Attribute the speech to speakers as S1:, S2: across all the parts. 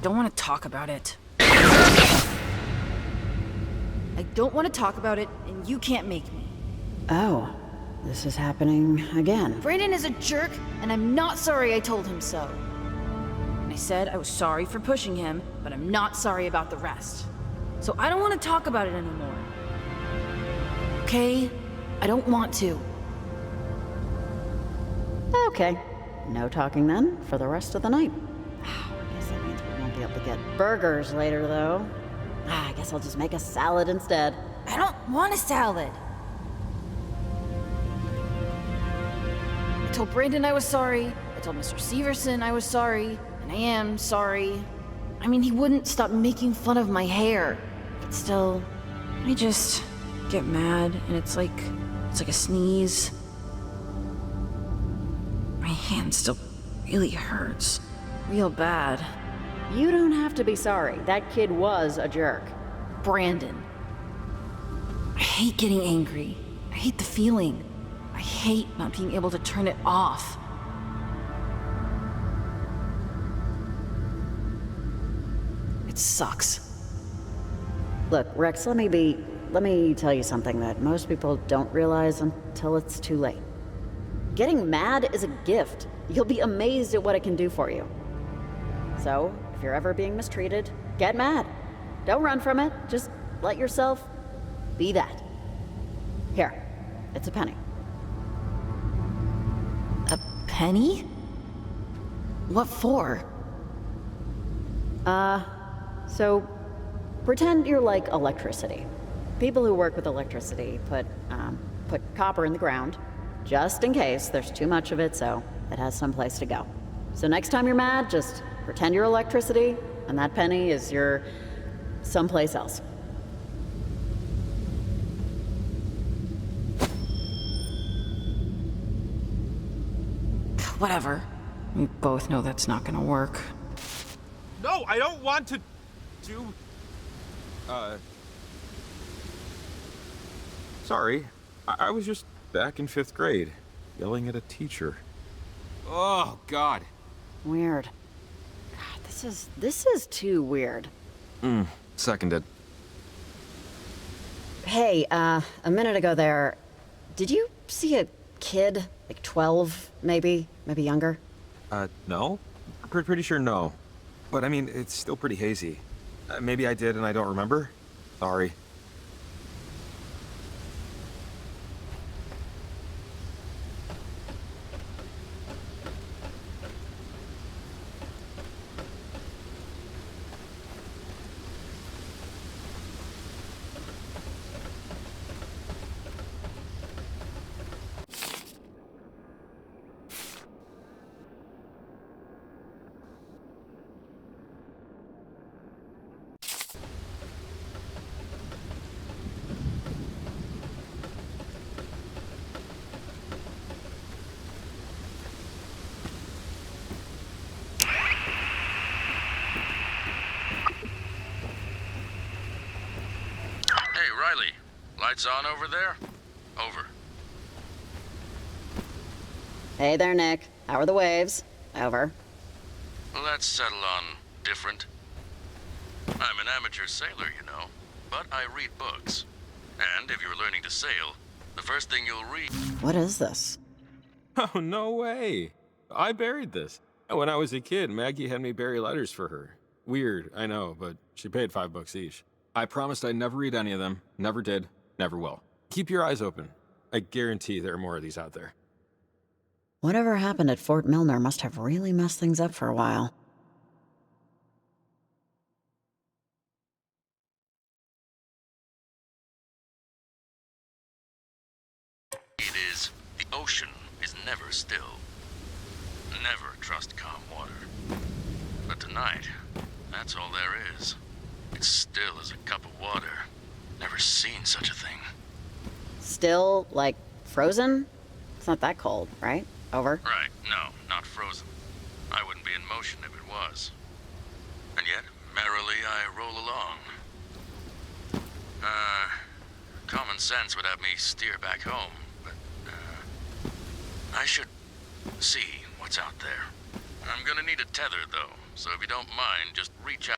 S1: don't want to talk about it. I don't want to talk about it, and you can't make me.
S2: Oh, this is happening again.
S1: Brandon is a jerk, and I'm not sorry I told him so. I said I was sorry for pushing him, but I'm not sorry about the rest. So I don't want to talk about it anymore. Okay? I don't want to.
S2: Okay. No talking then for the rest of the night. I guess that means we won't be able to get burgers later, though. I guess I'll just make a salad instead.
S1: I don't want a salad. I told Brandon I was sorry. I told Mr. Severson I was sorry. And I am sorry. I mean, he wouldn't stop making fun of my hair. But still, I just get mad, and it's like a sneeze. My hand still really hurts. Real bad.
S2: You don't have to be sorry. That kid was a jerk.
S1: Brandon. I hate getting angry. I hate the feeling. I hate not being able to turn it off. It sucks.
S2: Look, Rex, let me tell you something that most people don't realize until it's too late. Getting mad is a gift. You'll be amazed at what it can do for you. So, if you're ever being mistreated, get mad. Don't run from it. Just let yourself be that. Here, it's a penny.
S1: A penny? What for?
S2: So pretend you're like electricity. People who work with electricity put copper in the ground, just in case there's too much of it so it has someplace to go. So next time you're mad, just pretend you're electricity, and that penny is your someplace else.
S1: Whatever. We both know that's not gonna work.
S3: No, I don't want to do... Sorry. I was just back in 5th grade, yelling at a teacher. Oh, God.
S2: Weird. God, this is too weird.
S3: Seconded.
S2: Hey, a minute ago there, did you see a kid? Like 12, maybe younger?
S3: No? Pretty sure no. But I mean, it's still pretty hazy. Maybe I did and I don't remember? Sorry.
S4: Riley, lights on over there? Over.
S2: Hey there, Nick. How are the waves? Over.
S4: Let's settle on different. I'm an amateur sailor, you know, but I read books. And if you're learning to sail, the first thing you'll read...
S2: What is this?
S3: Oh, no way. I buried this. When I was a kid, Maggie had me bury letters for her. Weird, I know, but she paid $5 each. I promised I'd never read any of them. Never did. Never will. Keep your eyes open. I guarantee there are more of these out there.
S2: Whatever happened at Fort Milner must have really messed things up for a while.
S4: It is, the ocean is never still. Never trust calm water. But tonight, that's all there is. It's still as a cup of water. Never seen such a thing.
S2: Still, like, frozen? It's not that cold, right? Over?
S4: Right, no, not frozen. I wouldn't be in motion if it was. And yet, merrily I roll along. Common sense would have me steer back home, but, I should see what's out there. I'm gonna need a tether, though, so if you don't mind, just reach out.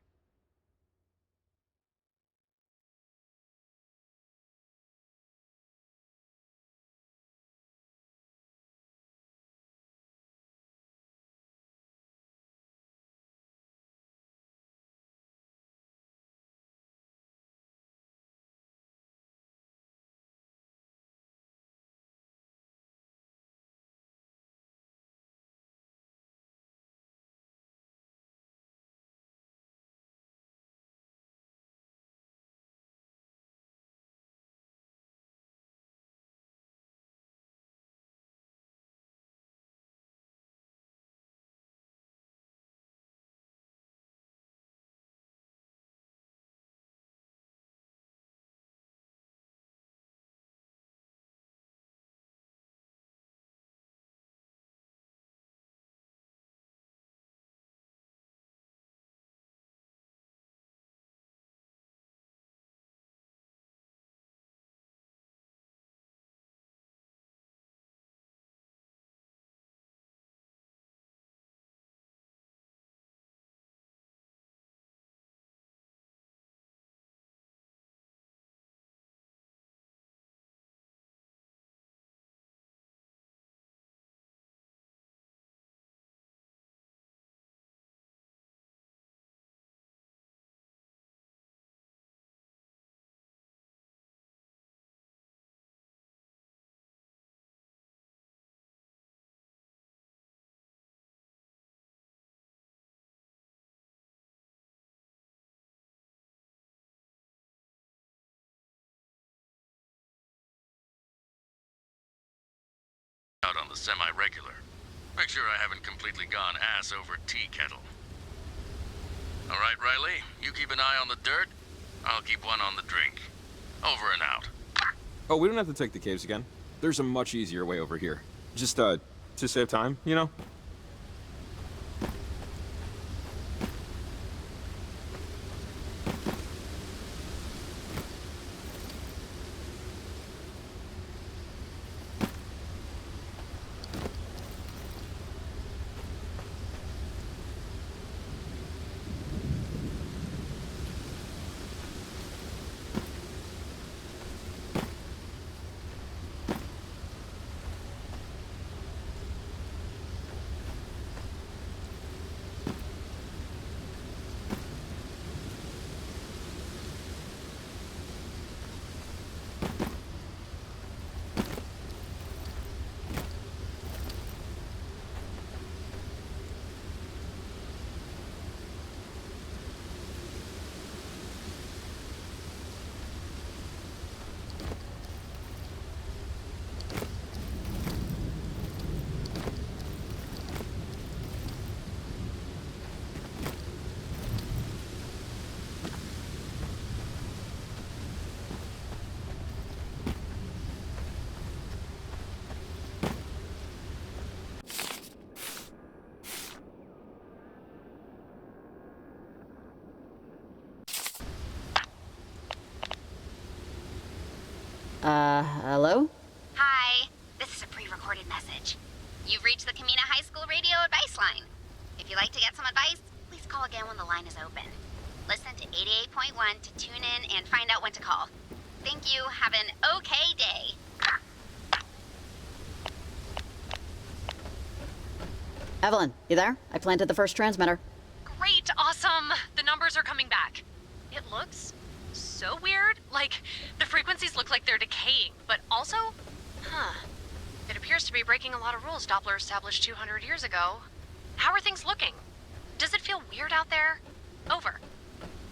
S4: Out on the semi-regular. Make sure I haven't completely gone ass over tea kettle. All right, Riley, you keep an eye on the dirt. I'll keep one on the drink. Over and out.
S3: Oh, we don't have to take the caves again. There's a much easier way over here. Just, to save time, you know?
S2: Hello?
S5: Hi, this is a pre-recorded message. You've reached the Kamina High School radio advice line. If you'd like to get some advice, please call again when the line is open. Listen to 88.1 to tune in and find out when to call. Thank you. Have an okay day.
S2: Evelyn, you there? I planted the first transmitter.
S6: Great, awesome. The numbers are coming back. It looks so weird. Like, the frequencies look like they're decaying, but also, it appears to be breaking a lot of rules Doppler established 200 years ago. How are things looking? Does it feel weird out there? Over.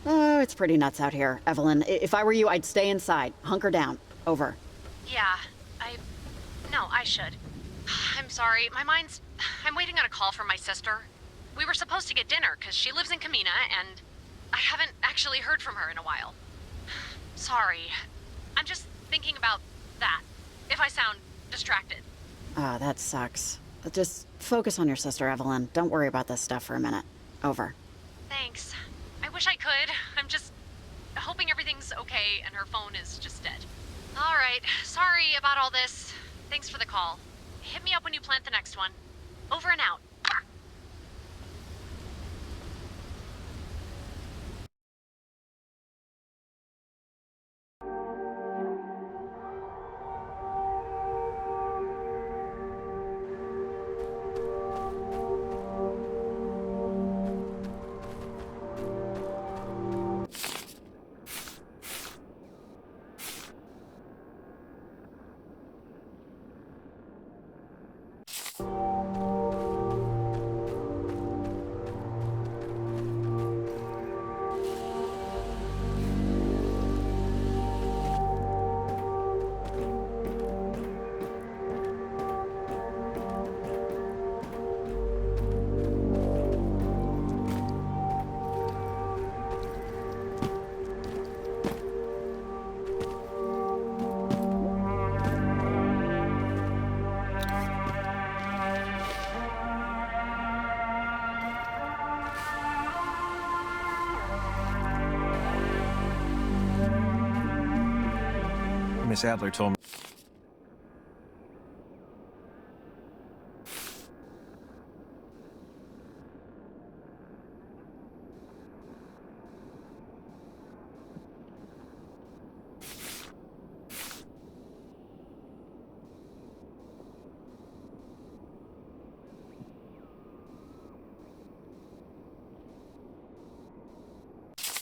S2: Oh, it's pretty nuts out here, Evelyn. If I were you, I'd stay inside. Hunker down. Over.
S6: Yeah, No, I should. I'm sorry, I'm waiting on a call from my sister. We were supposed to get dinner, because she lives in Kamina, and I haven't actually heard from her in a while. Sorry. I'm just thinking about that, if I sound distracted.
S2: Ah, that sucks. Just focus on your sister, Evelyn. Don't worry about this stuff for a minute. Over.
S6: Thanks. I wish I could. I'm just hoping everything's okay and her phone is just dead. All right. Sorry about all this. Thanks for the call. Hit me up when you plant the next one. Over and out.
S3: Miss Adler told me.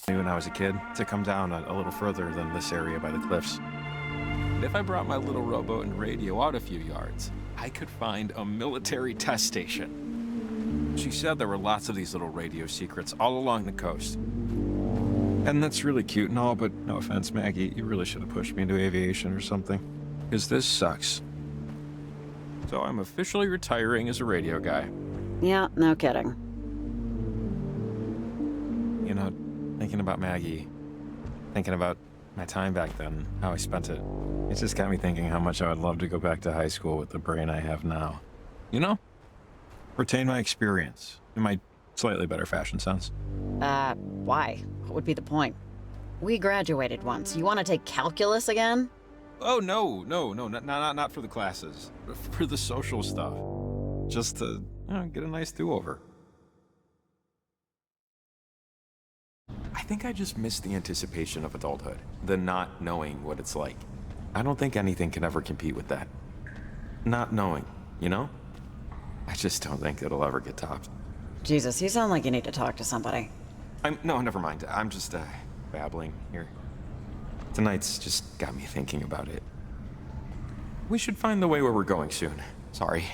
S3: When I was a kid, to come down a little further than this area by the cliffs. And if I brought my little rowboat and radio out a few yards, I could find a military test station. She said there were lots of these little radio secrets all along the coast. And that's really cute and all, but no offense, Maggie, you really should have pushed me into aviation or something. Because this sucks. So I'm officially retiring as a radio guy.
S2: Yeah, no kidding.
S3: You know, thinking about Maggie, thinking about my time back then, how I spent it, it just got me thinking how much I would love to go back to high school with the brain I have now. You know? Retain my experience and my slightly better fashion sense.
S2: Why? What would be the point? We graduated once. You want to take calculus again?
S3: Oh, no, not for the classes. For the social stuff. Just to, get a nice do-over. I think I just miss the anticipation of adulthood, the not knowing what it's like. I don't think anything can ever compete with that. Not knowing, you know? I just don't think it'll ever get topped.
S2: Jesus, you sound like you need to talk to somebody.
S3: No, never mind. I'm just, babbling here. Tonight's just got me thinking about it. We should find the way where we're going soon. Sorry.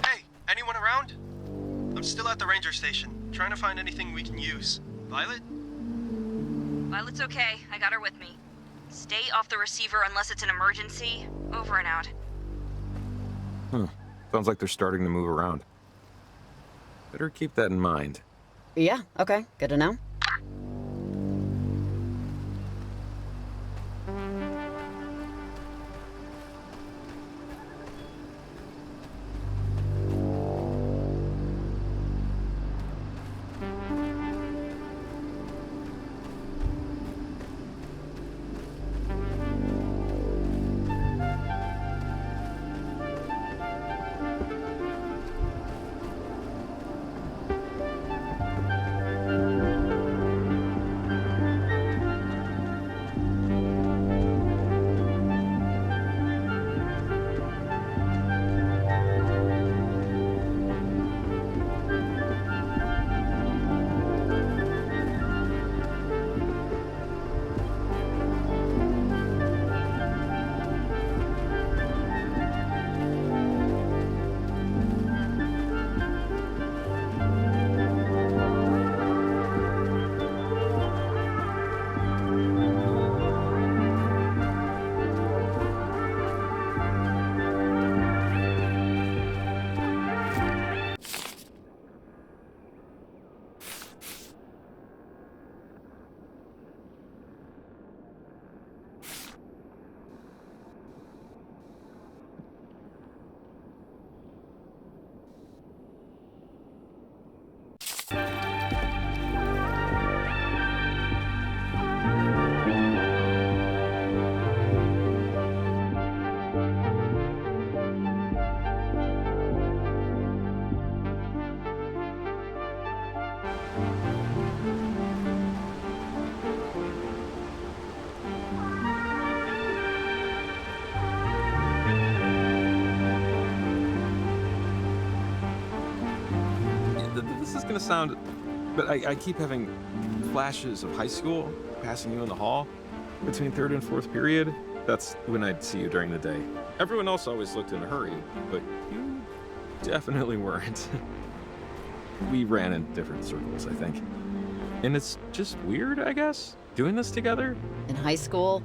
S7: Hey, anyone around? I'm still at the ranger station, trying to find anything we can use. Violet?
S8: Violet's okay. I got her with me. Stay off the receiver unless it's an emergency. Over and out.
S3: Sounds like they're starting to move around. Better keep that in mind.
S2: Yeah, okay. Good to know.
S3: this is gonna sound, but I keep having flashes of high school, passing you in the hall between third and fourth period. That's when I'd see you during the day. Everyone else always looked in a hurry, but you definitely weren't. We ran in different circles, I think. And it's just weird, I guess, doing this together.
S2: In high school,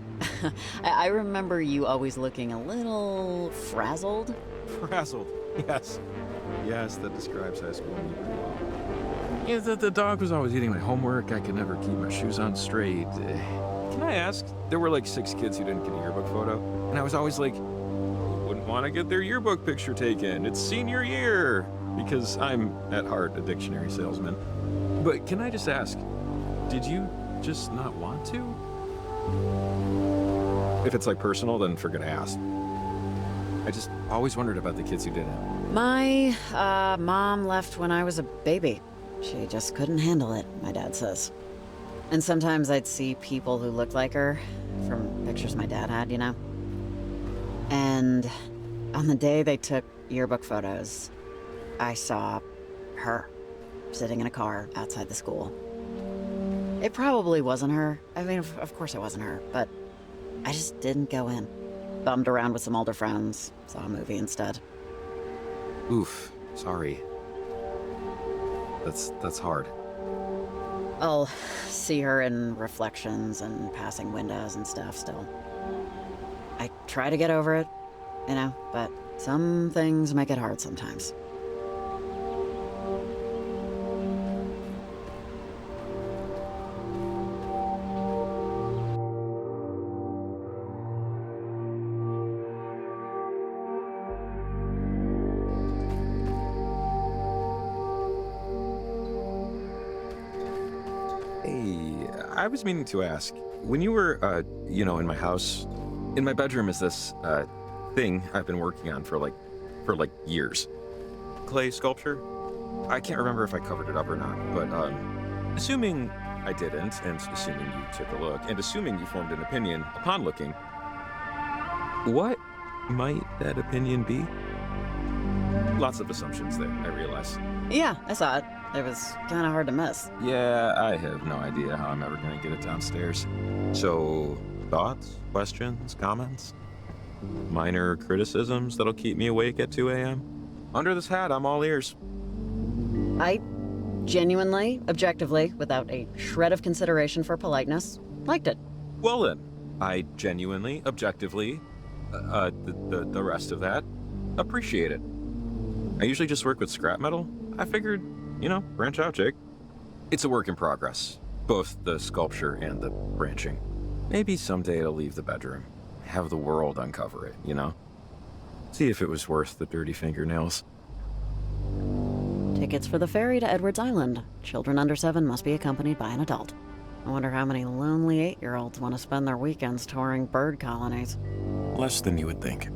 S2: I remember you always looking a little frazzled.
S3: Frazzled, yes. Yes, that describes high school me pretty well. Yeah, the dog was always eating my homework. I could never keep my shoes on straight. Can I ask? There were like 6 kids who didn't get a yearbook photo, and I was always like, who wouldn't want to get their yearbook picture taken? It's senior year! Because I'm, at heart, a dictionary salesman. But can I just ask, did you just not want to? If it's like personal, then forget to ask. I just always wondered about the kids who didn't.
S2: My mom left when I was a baby. She just couldn't handle it, my dad says. And sometimes I'd see people who looked like her from pictures my dad had, you know? And on the day they took yearbook photos, I saw her sitting in a car outside the school. It probably wasn't her. I mean, of course it wasn't her, but I just didn't go in. Bummed around with some older friends, saw a movie instead.
S3: Oof, sorry. That's hard.
S2: I'll see her in reflections and passing windows and stuff still. I try to get over it, you know, but some things make it hard sometimes.
S3: Hey, I was meaning to ask, when you were, in my house, in my bedroom is this, thing I've been working on for years. Clay sculpture? I can't remember if I covered it up or not, but, assuming I didn't, and assuming you took a look, and assuming you formed an opinion upon looking, what might that opinion be? Lots of assumptions there, I realize.
S2: Yeah, I saw it. It was kind of hard to miss.
S3: Yeah, I have no idea how I'm ever going to get it downstairs. So, thoughts, questions, comments? Minor criticisms that'll keep me awake at 2 a.m.? Under this hat, I'm all ears.
S2: I genuinely, objectively, without a shred of consideration for politeness, liked it.
S3: Well then, I genuinely, objectively, the rest of that, appreciate it. I usually just work with scrap metal. I figured, branch out, Jake. It's a work in progress, both the sculpture and the branching. Maybe someday it'll leave the bedroom, have the world uncover it, See if it was worth the dirty fingernails.
S2: Tickets for the ferry to Edwards Island. Children under 7 must be accompanied by an adult. I wonder how many lonely 8-year-olds want to spend their weekends touring bird colonies.
S3: Less than you would think.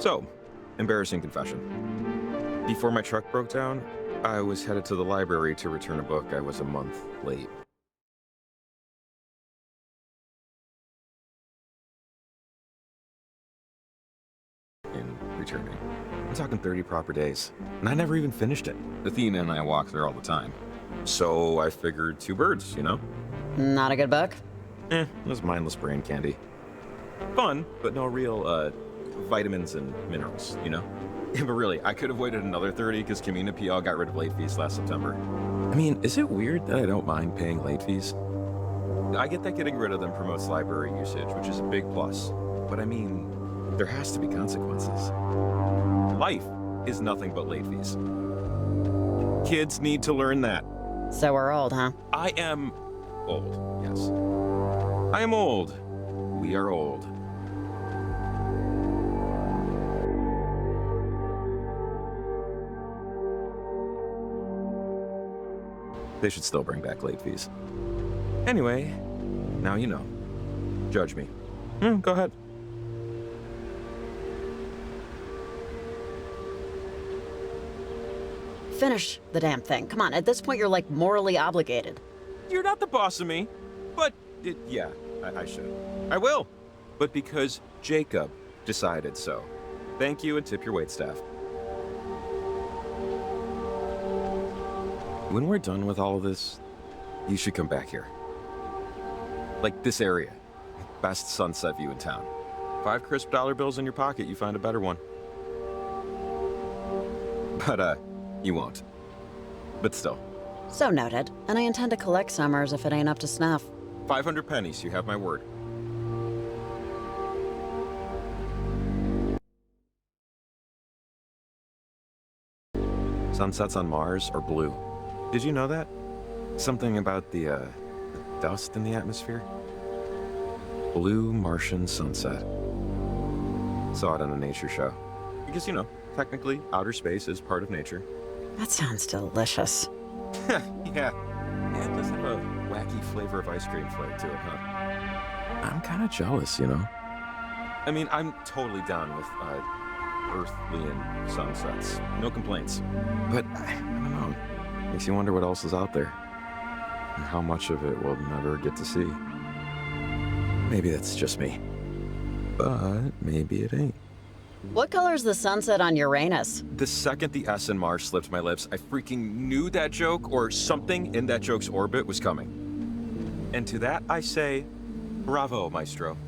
S3: So, embarrassing confession. Before my truck broke down, I was headed to the library to return a book I was a month late. In returning. I'm talking 30 proper days, and I never even finished it. Athena and I walk there all the time. So I figured two birds, you know?
S2: Not a good book?
S3: It was mindless brain candy. Fun, but no real, vitamins and minerals, you know? Yeah, but really, I could have waited another 30 because Kamina PL got rid of late fees last September. I mean, is it weird that I don't mind paying late fees? I get that getting rid of them promotes library usage, which is a big plus. But I mean, there has to be consequences. Life is nothing but late fees. Kids need to learn that.
S2: So we're old, huh?
S3: I am old, yes. I am old. We are old. They should still bring back late fees. Anyway, now you know. Judge me. Go ahead.
S2: Finish the damn thing. Come on, at this point you're like morally obligated.
S3: You're not the boss of me. But, yeah, I should. I will. But because Jacob decided so. Thank you and tip your waitstaff. When we're done with all of this, you should come back here. Like this area. Best sunset view in town. 5 crisp dollar bills in your pocket, you find a better one. But, you won't. But still.
S2: So noted. And I intend to collect summers if it ain't up to snuff.
S3: 500 pennies, you have my word. Sunsets on Mars are blue. Did you know that? Something about the dust in the atmosphere? Blue Martian sunset. Saw it on a nature show. Because, you know, technically, outer space is part of nature.
S2: That sounds delicious.
S3: Yeah. It does have a wacky flavor of ice cream flavor to it, huh? I'm kind of jealous, you know? I mean, I'm totally down with, Earthlian sunsets. No complaints. But, I don't know. Makes you wonder what else is out there. And how much of it we'll never get to see. Maybe that's just me. But maybe it ain't.
S2: What color's the sunset on Uranus?
S3: The second the S in Mars slipped my lips, I freaking knew that joke or something in that joke's orbit was coming. And to that I say, bravo, maestro.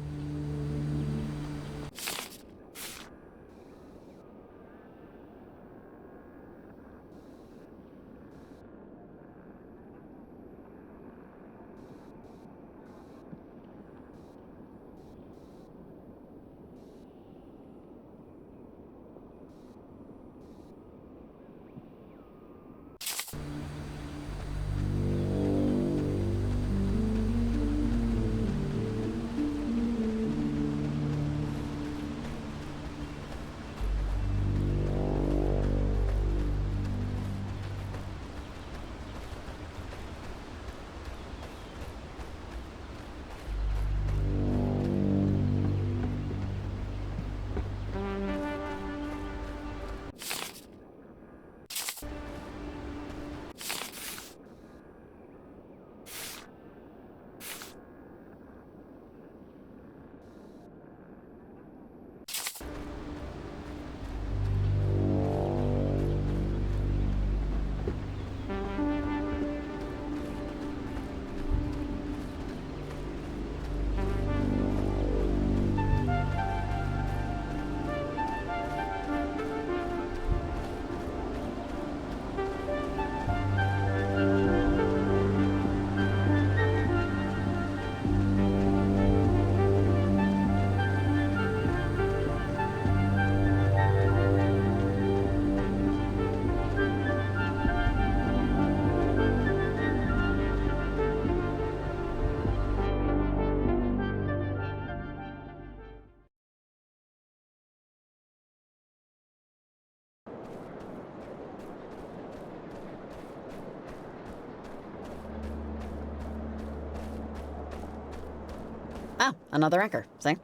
S2: Ah, another anchor. See?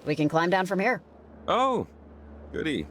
S2: We can climb down from here.
S3: Oh, Goody.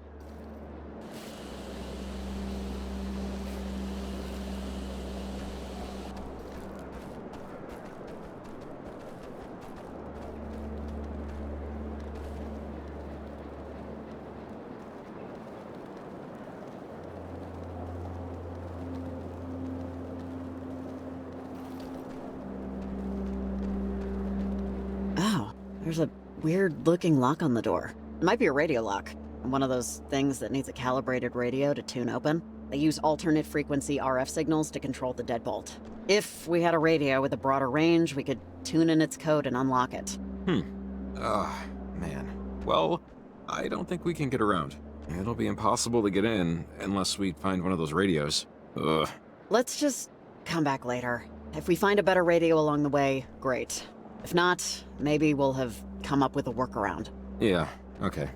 S2: Oh, there's a weird-looking lock on the door. It might be a radio lock. One of those things that needs a calibrated radio to tune open. They use alternate frequency RF signals to control the deadbolt. If we had a radio with a broader range, we could tune in its code and unlock it.
S3: Man. Well, I don't think we can get around. It'll be impossible to get in unless we find one of those radios. Ugh.
S2: Let's just come back later. If we find a better radio along the way, great. If not, maybe we'll have come up with a workaround.
S3: Yeah, okay.